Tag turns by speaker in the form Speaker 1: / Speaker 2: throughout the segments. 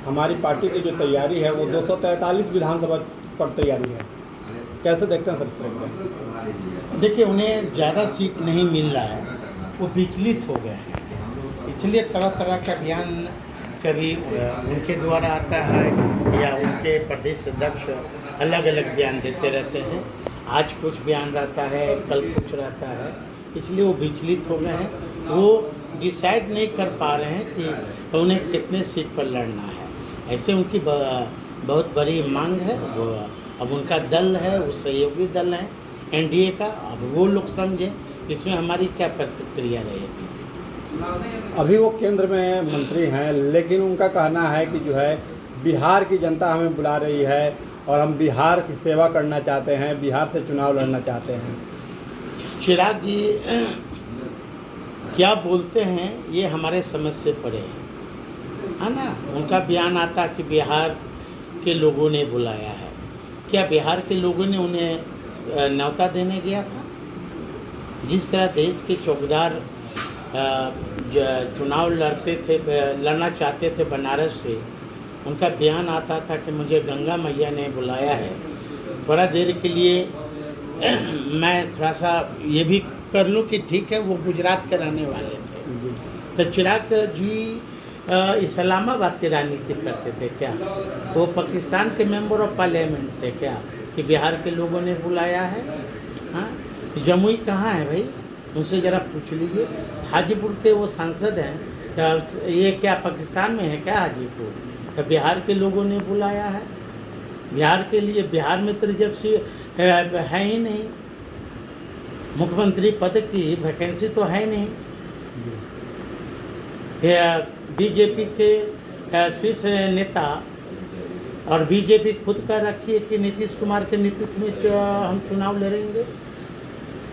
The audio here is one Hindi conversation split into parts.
Speaker 1: हमारी पार्टी की जो तैयारी है वो 243 विधानसभा पर तैयारी है, कैसे देखते हैं सर इस तरह का?
Speaker 2: देखिए, उन्हें ज़्यादा सीट नहीं मिल रहा है, वो विचलित हो गए हैं, इसलिए तरह तरह का बयान कभी उनके द्वारा आता है या उनके प्रदेश अध्यक्ष अलग अलग बयान देते रहते हैं। आज कुछ बयान रहता है, कल कुछ रहता है, इसलिए वो विचलित हो गए हैं। वो डिसाइड नहीं कर पा रहे हैं कि उन्हें कितने सीट पर लड़ना है। ऐसे उनकी बहुत बड़ी मांग है। वो अब उनका दल है, वो सहयोगी दल है एनडीए का, अब वो लोग समझें इसमें हमारी क्या प्रतिक्रिया रहेगी।
Speaker 1: अभी वो केंद्र में मंत्री हैं, लेकिन उनका कहना है कि जो है बिहार की जनता हमें बुला रही है और हम बिहार की सेवा करना चाहते हैं, बिहार से चुनाव लड़ना चाहते हैं।
Speaker 2: चिराग जी क्या बोलते हैं ये हमारे समझ से परे है ना। उनका बयान आता कि बिहार के लोगों ने बुलाया है। क्या बिहार के लोगों ने उन्हें न्योता देने गया था? जिस तरह देश के चौकीदार चुनाव लड़ना चाहते थे बनारस से, उनका बयान आता था कि मुझे गंगा मैया ने बुलाया है। थोड़ा देर के लिए मैं थोड़ा सा ये भी कर लूँ कि ठीक है, वो गुजरात के रहने वाले थे, तो चिराग जी इस्लामाबाद की राजनीति करते थे क्या? वो पाकिस्तान के मेंबर ऑफ पार्लियामेंट थे क्या कि बिहार के लोगों ने बुलाया है? हाँ, जमुई कहाँ है भाई, उनसे ज़रा पूछ लीजिए। हाजीपुर के वो सांसद हैं, ये क्या पाकिस्तान में है क्या हाजीपुर? तो बिहार के लोगों ने बुलाया है। बिहार के लिए, बिहार में तो रिजर्व सीट है ही नहीं, मुख्यमंत्री पद की वैकेंसी तो है नहीं। बीजेपी के शीर्ष नेता और बीजेपी खुद का रखी है कि नीतीश कुमार के नेतृत्व में हम चुनाव लड़ेंगे,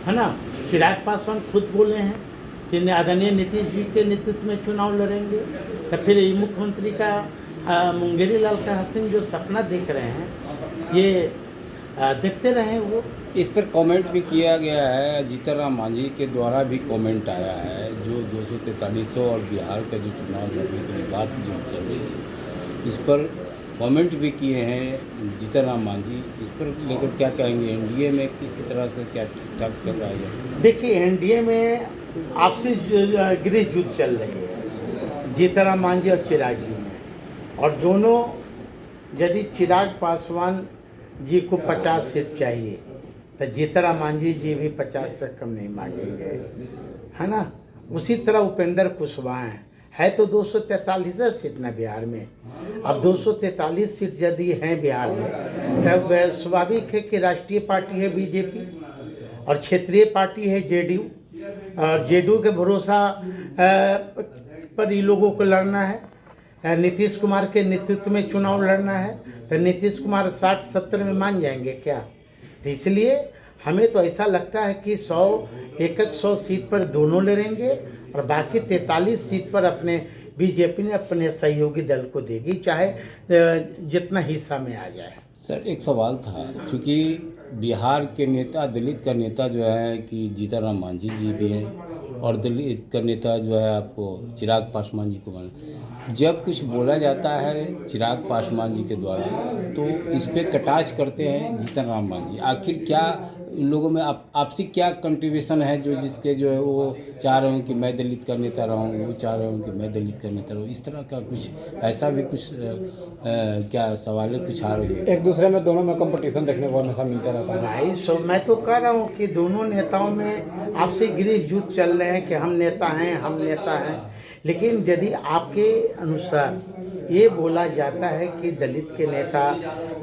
Speaker 2: है ना। चिराग पासवान खुद बोले हैं कि आदरणीय नीतीश जी के नेतृत्व में चुनाव लड़ेंगे। तो फिर मुख्यमंत्री का मुंगेरी लाल का हसीन जो सपना देख रहे हैं, ये देखते रहे। वो
Speaker 3: इस पर कमेंट भी किया गया है, जीतन राम मांझी के द्वारा भी कमेंट आया है, जो 243 और बिहार का जो चुनाव लड़ने की बात जो चल रही है, इस पर कमेंट भी किए हैं जीतन राम मांझी। इस पर लेकर क्या कहेंगे? एनडीए में किसी तरह से क्या ठीक ठाक चल रहा है?
Speaker 2: देखिए, एनडीए में आपसी गृह युद्ध चल रही है जीतन राम मांझी और चिराग जी में, और दोनों, यदि चिराग पासवान जी को 50 सीट चाहिए तो जीतन राम मांझी जी भी 50 से कम नहीं मांगेंगे, है ना। उसी तरह उपेंद्र कुशवाहा है तो 243 सीट ना बिहार में। अब 243 सीट यदि हैं बिहार में, तब स्वाभाविक है कि राष्ट्रीय पार्टी है बीजेपी और क्षेत्रीय पार्टी है जेडीयू, और जेडीयू के भरोसा पर ये लोगों को लड़ना है। नीतीश कुमार के नेतृत्व में चुनाव लड़ना है, तो नीतीश कुमार 60-70 में मान जाएंगे क्या? तो इसलिए हमें तो ऐसा लगता है कि 100 सीट पर दोनों लड़ेंगे और बाकी 43 सीट पर अपने बीजेपी ने अपने सहयोगी दल को देगी, चाहे जितना हिस्सा में आ जाए।
Speaker 3: सर, एक सवाल था, चूँकि बिहार के नेता, दलित का नेता जो है कि जीतन राम मांझी जी भी हैं, और दलित का नेता जो है आपको चिराग पासवान जी को माना, जब कुछ बोला जाता है चिराग पासवान जी के द्वारा तो इस पे कटाक्ष करते हैं जीतन राम मांझी। आखिर क्या इन लोगों में आपसी क्या कंट्रीब्यूशन है जो जिसके जो है वो चाह रहे हैं कि मैं दलित का नेता रहूँ, वो चाह रहे हैं कि मैं दलित का नेता रहूँ? इस तरह का कुछ ऐसा भी कुछ क्या सवाल है, कुछ आ रही है?
Speaker 1: एक दूसरे में, दोनों में कंपटीशन देखने को हमेशा मिलता रहता है।
Speaker 2: भाई मैं तो कह रहा हूँ कि दोनों नेताओं में आपसी गृह युद्ध चल रहे हैं कि हम नेता हैं, हम नेता हैं। लेकिन यदि आपके अनुसार ये बोला जाता है कि दलित के नेता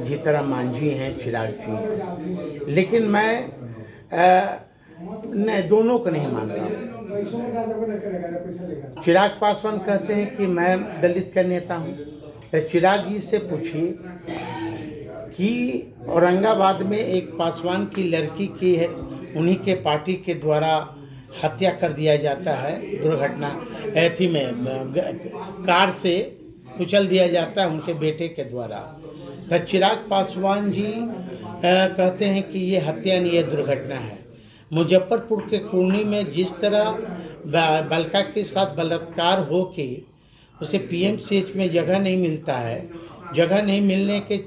Speaker 2: जीतन राम मांझी हैं, चिराग जी हैं, लेकिन मैं नहीं, दोनों को नहीं मानता हूँ। चिराग पासवान कहते हैं कि मैं दलित का नेता हूँ, तो चिराग जी से पूछिए कि औरंगाबाद में एक पासवान की लड़की की है, उन्हीं के पार्टी के द्वारा हत्या कर दिया जाता है, दुर्घटना ऐथी में कार से कुचल दिया जाता है उनके बेटे के द्वारा। तो चिराग पासवान जी कहते हैं कि ये हत्या नहीं, ये दुर्घटना है। मुजफ्फरपुर के कुर्नी में जिस तरह बालिका के साथ बलात्कार हो के उसे पीएमसीएच में जगह नहीं मिलता है। जगह नहीं मिलने के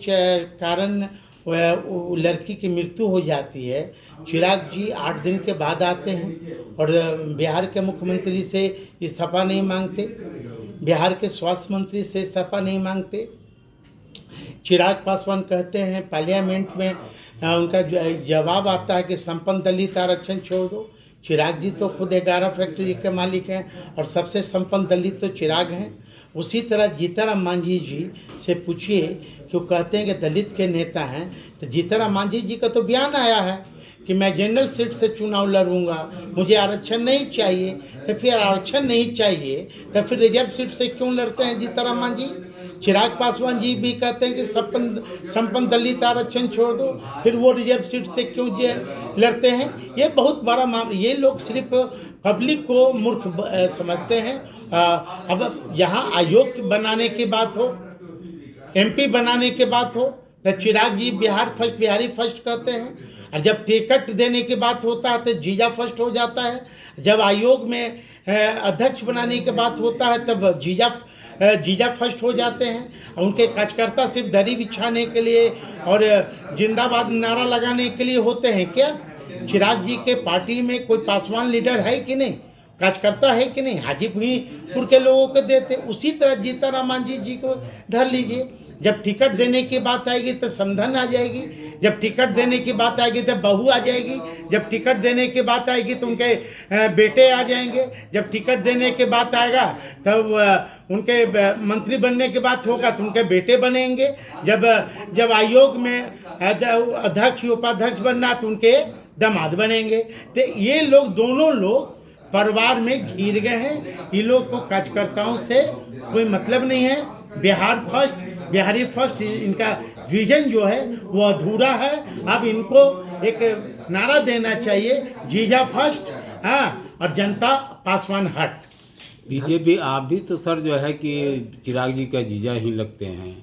Speaker 2: कारण वो लड़की की मृत्यु हो जाती है। चिराग जी 8 दिन के बाद आते हैं और बिहार के मुख्यमंत्री से इस्तीफा नहीं मांगते, बिहार के स्वास्थ्य मंत्री से इस्तीफा नहीं मांगते। चिराग पासवान कहते हैं पार्लियामेंट में उनका जवाब आता है कि संपन्न दलित आरक्षण छोड़ दो। चिराग जी तो खुद 11 फैक्ट्री के मालिक हैं और सबसे संपन्न दलित तो चिराग हैं। उसी तरह जीतनराम मांझी जी से पूछिए कि वो कहते हैं कि दलित के नेता हैं, तो जीतनराम मांझी जी का तो बयान आया है कि मैं जनरल सीट से चुनाव लड़ूंगा, मुझे आरक्षण नहीं चाहिए। तो फिर आरक्षण नहीं चाहिए तो फिर रिजर्व सीट से क्यों लड़ते हैं जीतनराम मांझी? चिराग पासवान जी भी कहते हैं कि संपन्न दलित आरक्षण छोड़ दो, फिर वो रिजर्व सीट से क्यों लड़ते हैं? ये बहुत बड़ा मामला। ये लोग सिर्फ पब्लिक को मूर्ख समझते हैं। अब यहाँ आयोग बनाने की बात हो, एमपी बनाने की बात हो, तो चिराग जी बिहारी फर्स्ट कहते हैं, और जब टिकट देने की बात होता है तो जीजा फर्स्ट हो जाता है। जब आयोग में अध्यक्ष बनाने की बात होता है तब जीजा फर्स्ट हो जाते हैं। उनके कार्यकर्ता सिर्फ दरी बिछाने के लिए और जिंदाबाद नारा लगाने के लिए होते हैं क्या? चिराग जी के पार्टी में कोई पासवान लीडर है कि नहीं, कार्यकर्ता है कि नहीं? हाजीपुर के लोगों को देते। उसी तरह जीतनराम मांझी जी को धर लीजिए। जब टिकट देने की बात आएगी तो समधन आ जाएगी, जब टिकट देने की बात आएगी तो बहू आ जाएगी, जब टिकट देने की बात आएगी तो उनके बेटे आ जाएंगे, जब टिकट देने की बात आएगा तब उनके मंत्री बनने की बात होगा तो उनके बेटे बनेंगे, जब आयोग में अध्यक्ष उपाध्यक्ष बनना तो उनके दामाद बनेंगे। तो ये लोग दोनों लोग परिवार में घिर गए हैं। ये लोग को कार्यकर्ताओं से कोई मतलब नहीं है। बिहारी फर्स्ट इनका विजन जो है वो अधूरा है। अब इनको एक नारा देना चाहिए, जीजा फर्स्ट, हाँ, और जनता पासवान हट।
Speaker 3: बीजेपी आप भी तो सर जो है कि चिराग जी का जीजा ही लगते हैं,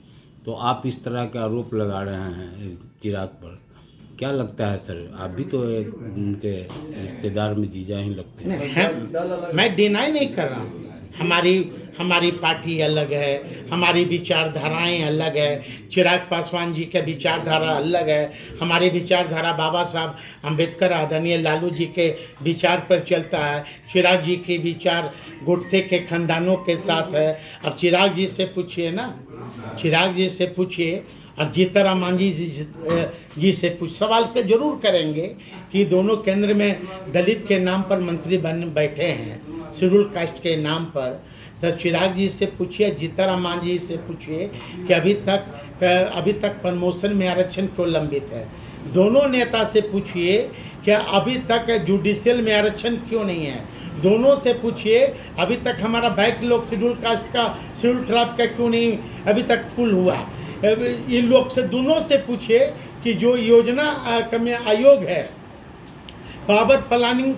Speaker 3: तो आप इस तरह का आरोप लगा रहे हैं चिराग पर, क्या लगता है सर? आप भी तो उनके रिश्तेदार में जीजा ही लगते हैं।
Speaker 2: मैं डिनाई नहीं कर रहा हूँ। हमारी पार्टी अलग है, हमारी विचारधाराएं अलग है, चिराग पासवान जी का विचारधारा अलग है। हमारी विचारधारा बाबा साहब अम्बेडकर आदरणीय लालू जी के विचार पर चलता है। चिराग जी के विचार गुटसे के खानदानों के साथ है। अब चिराग जी से पूछिए ना, चिराग जी से पूछिए और जीतनराम मांझी जी से कुछ सवाल के जरूर करेंगे कि दोनों केंद्र में दलित के नाम पर मंत्री बन बैठे हैं, शेड्यूल कास्ट के नाम पर। तो चिराग जी से पूछिए, जीतनराम मांझी से पूछिए कि अभी तक प्रमोशन में आरक्षण क्यों लंबित है। दोनों नेता से पूछिए कि अभी तक जुडिशियल में आरक्षण क्यों नहीं है। दोनों से पूछिए अभी तक हमारा बैकलॉग शेड्यूल कास्ट का, शेड्यूल ट्राइब का क्यों नहीं अभी तक फुल हुआ। इन लोग से दोनों से पूछिए कि जो योजना आयोग है, पावर प्लानिंग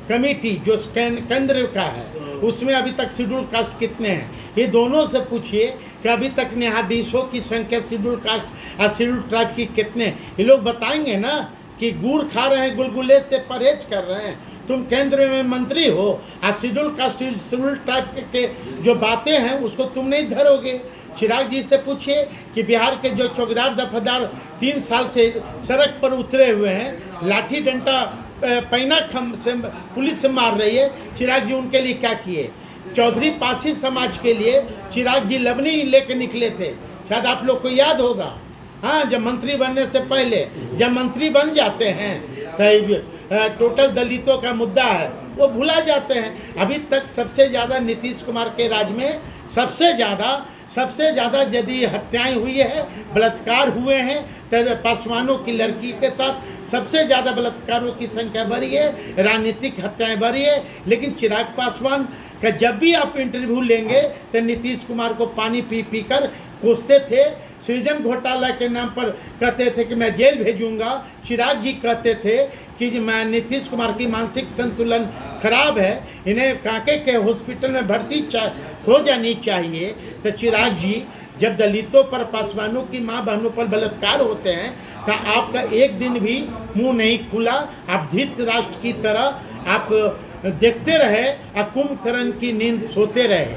Speaker 2: कमेटी जो केंद्र का है, उसमें अभी तक शेड्यूल कास्ट कितने हैं। ये दोनों से पूछिए कि अभी तक न्यायाधीशों की संख्या शेड्यूल कास्ट और शेड्यूल ट्राइब की कितने। ये लोग बताएंगे ना कि गुड़ खा रहे हैं, गुलगुले से परहेज कर रहे हैं। तुम केंद्र में मंत्री हो और शेड्यूल कास्ट शेड्यूल ट्राइब के जो बातें हैं उसको तुम नहीं धरोगे। चिराग जी से पूछिए कि बिहार के जो चौकीदार दफादार 3 साल से सड़क पर उतरे हुए हैं, लाठी डंडा पैना खम से पुलिस से मार रही है, चिराग जी उनके लिए क्या किए। चौधरी पासी समाज के लिए चिराग जी लवनी लेके निकले थे, शायद आप लोग को याद होगा। हाँ, जब मंत्री बनने से पहले, जब मंत्री बन जाते हैं तो टोटल दलितों का मुद्दा है वो भुला जाते हैं। अभी तक सबसे ज़्यादा नीतीश कुमार के राज में सबसे ज़्यादा यदि हत्याएं हुई है, बलात्कार हुए हैं, तो पासवानों की लड़की के साथ सबसे ज़्यादा बलात्कारों की संख्या बढ़ी है, राजनीतिक हत्याएं बढ़ी है। लेकिन चिराग पासवान का जब भी आप इंटरव्यू लेंगे तो नीतीश कुमार को पानी पी कर कोसते थे। सृजन घोटाला के नाम पर कहते थे कि मैं जेल भेजूंगा। चिराग जी कहते थे कि मैं नीतीश कुमार की मानसिक संतुलन खराब है, इन्हें कांके के हॉस्पिटल में भर्ती हो जानी चाहिए। तो चिराग जी जब दलितों पर, पासवानों की माँ बहनों पर बलात्कार होते हैं तो आपका एक दिन भी मुंह नहीं खुला। आप धृतराष्ट्र की तरह आप देखते रहे और कुंभकर्ण की नींद सोते रहे।